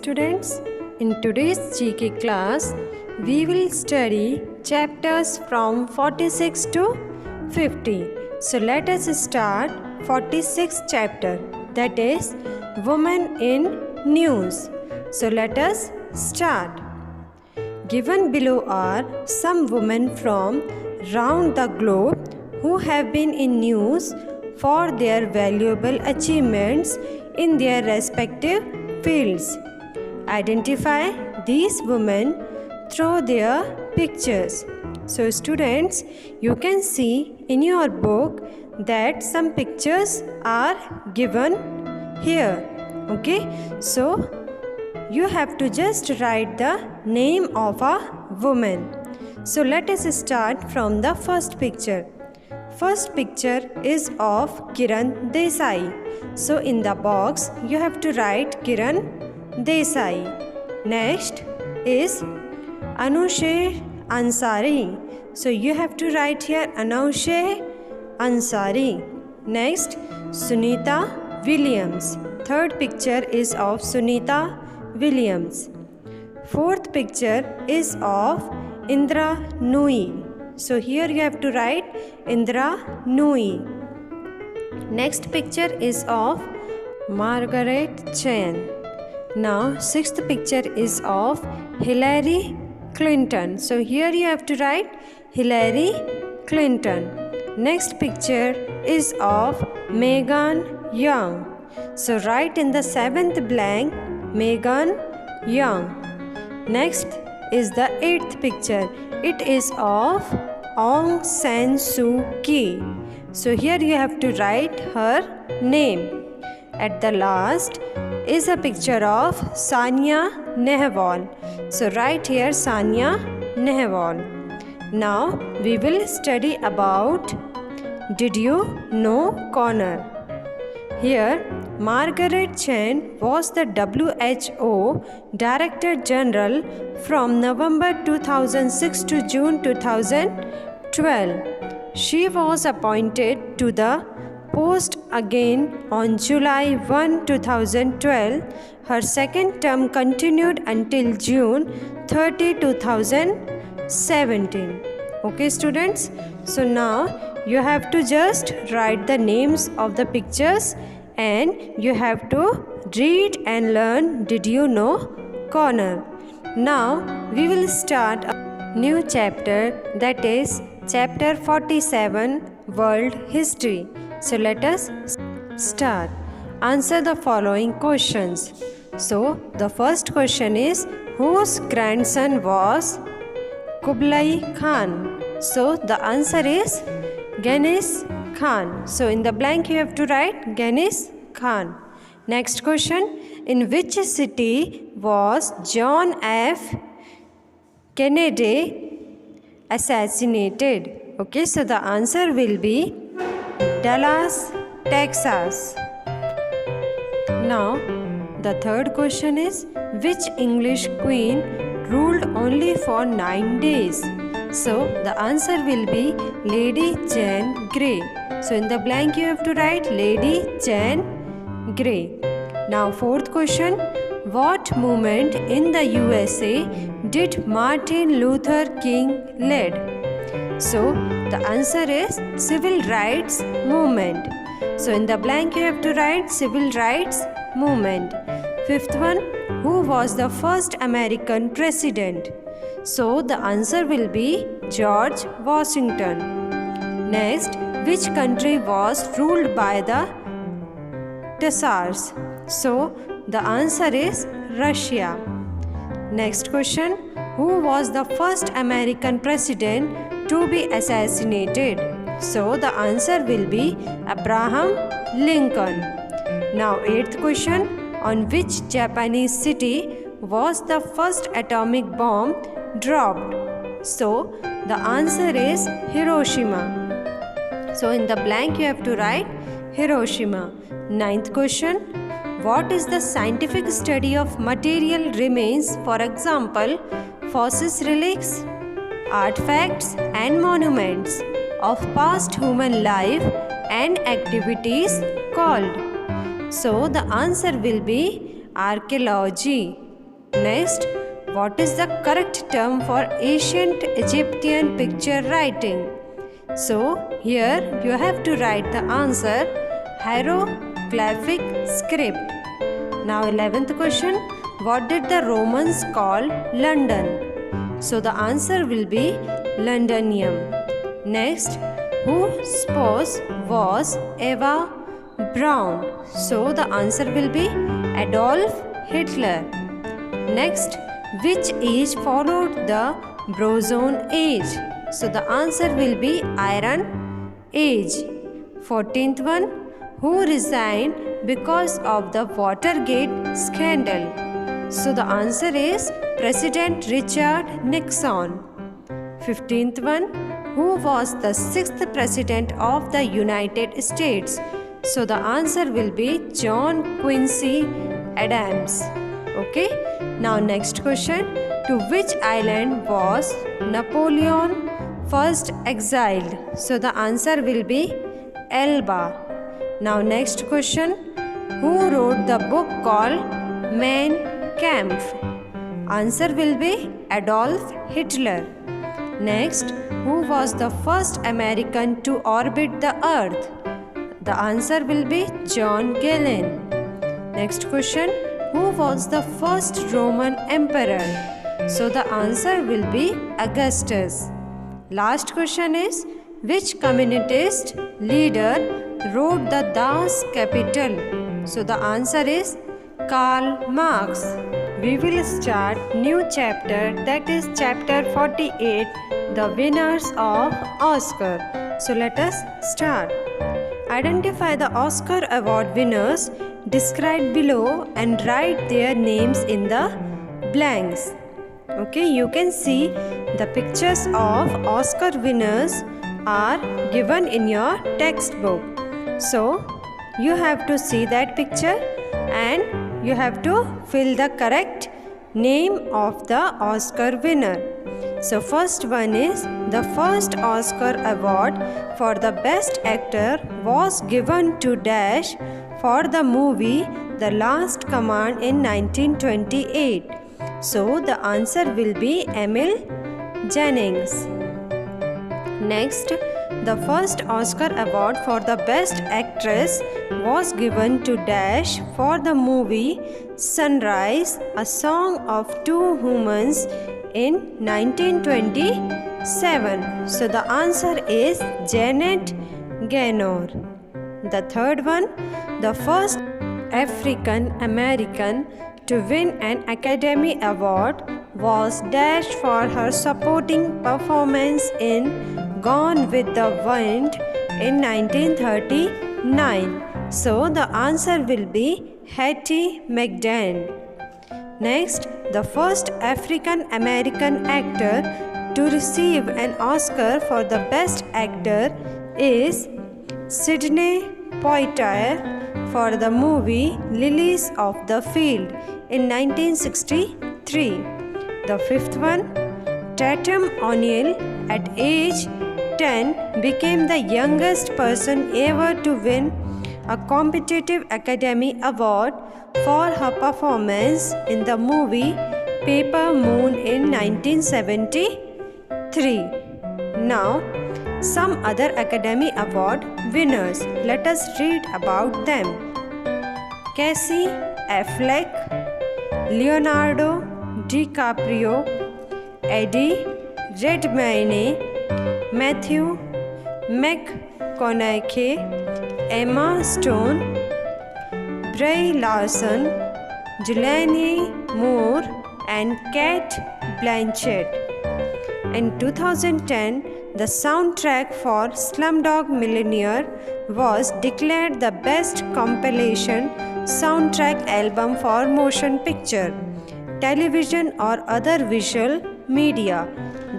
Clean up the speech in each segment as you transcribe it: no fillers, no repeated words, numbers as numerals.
students, in today's GK class, we will study chapters from 46 to 50. So let us start 46th chapter, that is Women in News. So let us start. Given below are some women from round the globe who have been in news for their valuable achievements in their respective fields. Identify these women through their pictures. So students, you can see in your book that some pictures are given here. Okay, so you have to just write the name of a woman. So let us start from the first picture. First picture is of Kiran Desai. So in the box you have to write Kiran Desai. Next is Anushe Ansari. So you have to write here Anushe Ansari. Next, Sunita Williams. Third picture is of Sunita Williams. Fourth picture is of Indra Nooyi. So here you have to write Indra Nooyi. Next picture is of Margaret Chan. Now sixth picture is of Hillary Clinton. So here you have to write Hillary Clinton. Next picture is of Megan Young. So write in the seventh blank Megan Young. Next is the eighth picture. It is of Aung San Suu Kyi. So here you have to write her name. At the last is a picture of Sania Nehwal. So write here Sania Nehwal. Now we will study about Did You Know corner. Here Margaret Chan was the WHO Director General from November 2006 to June 2012. She was appointed to the post again on July 1, 2012. Her second term continued until June 30, 2017. Okay students, so now you have to just write the names of the pictures and you have to read and learn Did You Know corner. Now we will start a new chapter, that is chapter 47, World History. So let us start. Answer the following questions. So the first question is, whose grandson was Kublai Khan? So the answer is Genghis Khan. So in the blank you have to write Genghis Khan. Next question, in which city was John F. Kennedy assassinated? Okay, so the answer will be Dallas, Texas. Now the third question is, which English queen ruled only for 9 days? So the answer will be Lady Jane Grey. So in the blank you have to write Lady Jane Grey. Now fourth question, what movement in the USA did Martin Luther King lead? So the answer is Civil Rights Movement. So in the blank you have to write Civil Rights Movement. Fifth one, who was the first American president? So the answer will be George Washington. Next, which country was ruled by the Tsars? So the answer is Russia. Next question, who was the first American president to be assassinated? So the answer will be Abraham Lincoln. Now eighth question, on which Japanese city was the first atomic bomb dropped? So the answer is Hiroshima. So in the blank you have to write Hiroshima. Ninth question, what is the scientific study of material remains, for example, fossils, relics, artifacts and monuments of past human life and activities called? So the answer will be archaeology. Next, what is the correct term for ancient Egyptian picture writing? So, here you have to write the answer hieroglyphic script. Now, 11th question, what did the Romans call London? So, the answer will be Londinium. Next, whose spouse was Eva Braun? So, the answer will be Adolf Hitler. Next, which age followed the Bronze Age? So, the answer will be Iron Age. 14th one, who resigned because of the Watergate scandal? So, the answer is President Richard Nixon. 15th one, who was the 6th President of the United States? So, the answer will be John Quincy Adams. Okay. Now, next question. To which island was Napoleon first exiled? So, the answer will be Elba. Now, next question. Who wrote the book called Mein Kampf? Answer will be Adolf Hitler. Next, who was the first American to orbit the Earth? The answer will be John Glenn. Next question, who was the first Roman emperor? So the answer will be Augustus. Last question is, which communist leader wrote the Das Kapital? So the answer is Karl Marx. We will start new chapter, that is chapter 48, the winners of Oscar. So let us start. Identify the Oscar award winners described below and write their names in the blanks. Okay, you can see the pictures of Oscar winners are given in your textbook. So you have to see that picture and you have to fill the correct name of the Oscar winner. So first one is, the first Oscar award for the best actor was given to Dash for the movie The Last Command in 1928. So the answer will be Emil Jennings. Next, the first Oscar award for the best actress was given to Dash for the movie Sunrise, A Song of Two Humans in 1927. So the answer is Janet Gaynor. The third one, the first African American to win an Academy Award was Dash for her supporting performance in Gone with the Wind in 1939. So the answer will be Hattie McDaniel. Next, the first African American actor to receive an Oscar for the best actor is Sidney Poitier for the movie Lilies of the Field in 1963. The fifth one, Tatum O'Neal at age 10 became the youngest person ever to win a competitive Academy Award for her performance in the movie Paper Moon in 1973. Now, some other Academy Award winners. Let us read about them. Casey Affleck, Leonardo DiCaprio, Eddie Redmayne, Matthew McConaughey, Emma Stone, Brie Larson, Julianne Moore, and Cate Blanchett. In 2010, the soundtrack for Slumdog Millionaire was declared the best compilation soundtrack album for motion picture, television, or other visual media.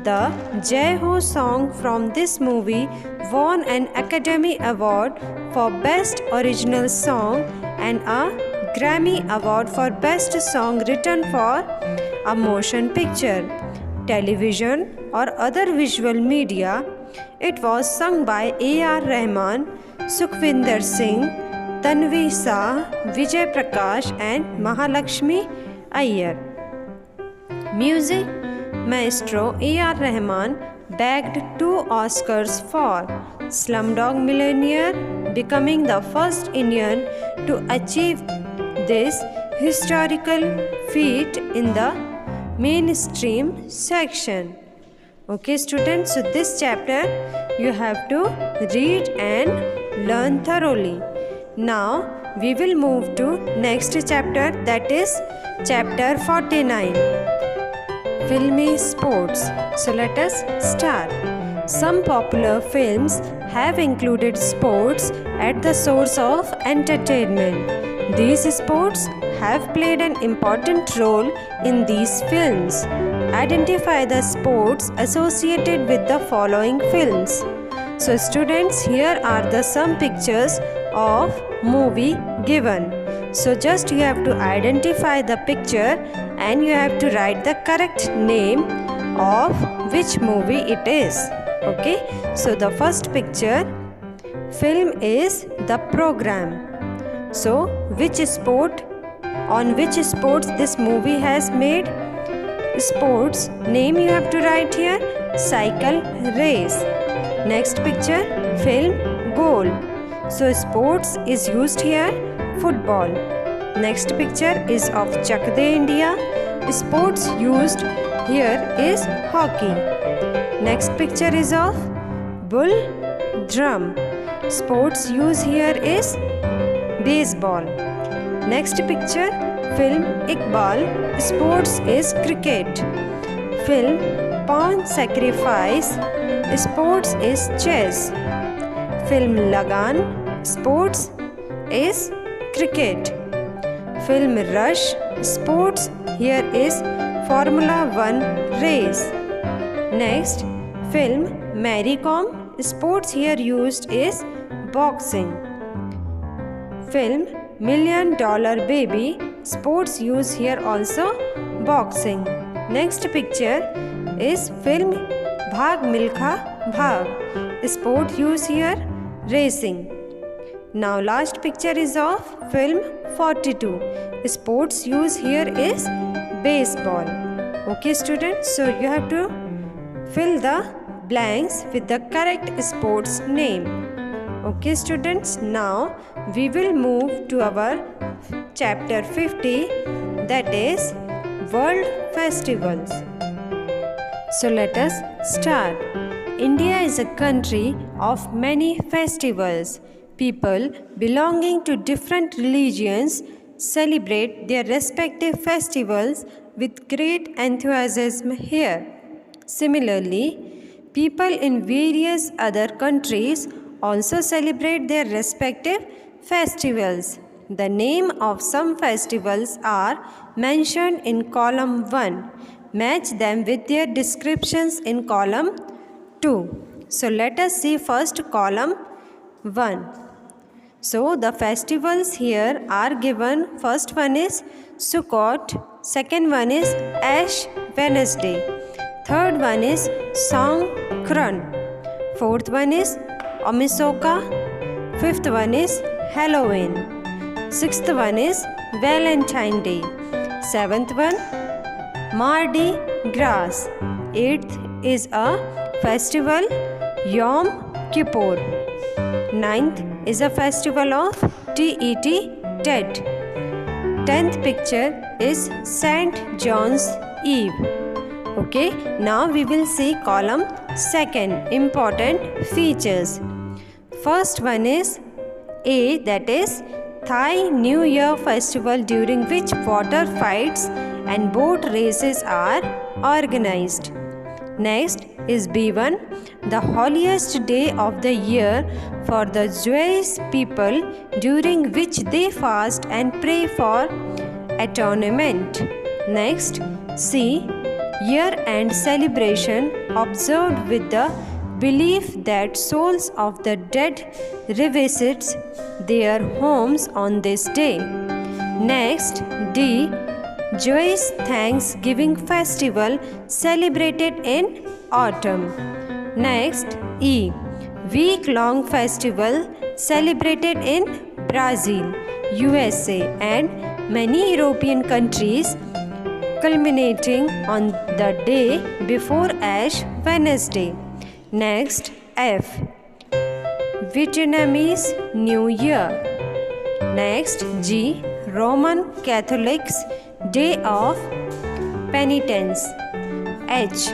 The Jai Ho song from this movie won an Academy Award for Best Original Song and a Grammy Award for Best Song Written for a Motion Picture, television, or other visual media. It was sung by A.R. Rahman, Sukhvinder Singh, Tanvi Shah, Vijay Prakash, and Mahalakshmi Iyer. Music, Maestro A.R. Rahman bagged 2 Oscars for Slumdog Millionaire, becoming the first Indian to achieve this historical feat in the mainstream section. Okay students, so this chapter you have to read and learn thoroughly. Now we will move to next chapter, that is chapter 49, Filmy Sports. So let us start. Some popular films have included sports at the source of entertainment. These sports have played an important role in these films. Identify the sports associated with the following films. So students, here are the some pictures of movie given. So just you have to identify the picture and you have to write the correct name of which movie it is. Okay, so the first picture film is The Program. So which sport, on which sports this movie has made? Sports name you have to write here, cycle race. Next picture, film goal. So sports is used here, football. Next picture is of Chak De India. Sports used here is hockey. Next picture is of bull drum. Sports used here is baseball. Next picture, film Iqbal. Sports is cricket. Film Pawn Sacrifice. Sports is chess. Film Lagan. Sports is cricket. Film Rush. Sports here is Formula 1 race. Next, film Mary Kom. Sports here used is boxing. Film $1 Million Baby. Sports used here also boxing. Next picture is film Bhag Milkha Bhag. Sport used here racing. Now last picture is of film 42. Sports used here is baseball. Okay students, so you have to fill the blanks with the correct sports name. Okay students, now we will move to our chapter 50, that is World Festivals. So let us start. India is a country of many festivals. People belonging to different religions celebrate their respective festivals with great enthusiasm here. Similarly, people in various other countries also celebrate their respective festivals. The name of some festivals are mentioned in column 1. Match them with their descriptions in column 2. So let us see first column 1. So the festivals here are given. First one is Sukkot, second one is Ash Wednesday, third one is Songkran, fourth one is Omisoka, fifth one is Halloween, sixth one is Valentine Day, seventh one Mardi Gras, eighth is a festival Yom Kippur, ninth is a festival of Tet. 10th picture is St. John's Eve. Okay, now we will see column 2, important features. First one is A, that is Thai New Year festival, during which water fights and boat races are organized. Next is B1, the holiest day of the year for the Jewish people, during which they fast and pray for atonement. Next, C, year-end celebration observed with the belief that souls of the dead revisits their homes on this day. Next, D, Jewish Thanksgiving festival celebrated in autumn. Next, E, week-long festival celebrated in Brazil, USA and many European countries culminating on the day before Ash Wednesday. Next, F. Vietnamese New Year. Next, G. Roman Catholics' Day of Penitence. H.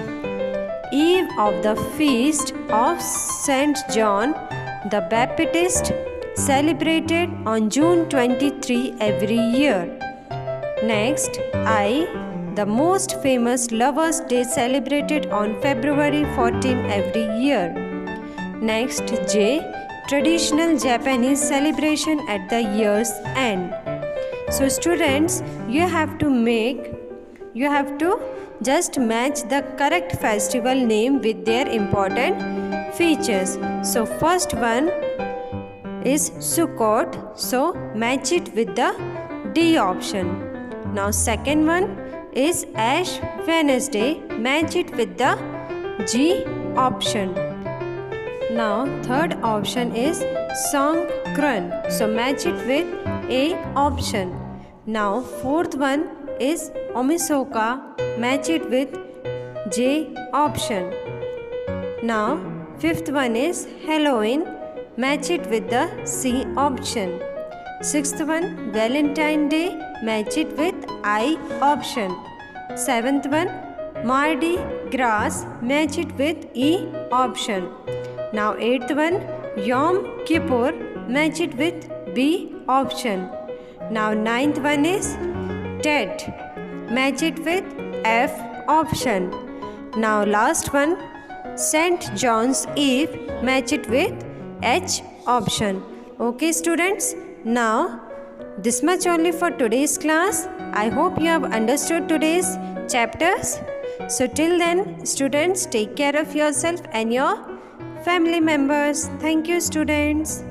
Eve of the Feast of Saint John the Baptist, celebrated on June 23 every year. Next, I. The most famous Lovers' Day, celebrated on February 14 every year. Next, J. Traditional Japanese celebration at the year's end. So students, you have to just match the correct festival name with their important features. So first one is Sukkot, so match it with the D option. Now second one is Ash Wednesday, match it with the G option. Now third option is Songkran, so match it with A option. Now fourth one is Omisoka, match it with J option. Now fifth one is Halloween, match it with the C option. Sixth one Valentine Day, match it with I option. Seventh one Mardi Gras, match it with E option. Now eighth one Yom Kippur, match it with B option. Now ninth one is Tet, match it with F option. Now last one St. John's Eve, match it with H option. Okay students, now this much only for today's class. I hope you have understood today's chapters. So till then students, take care of yourself and your family members. Thank you students.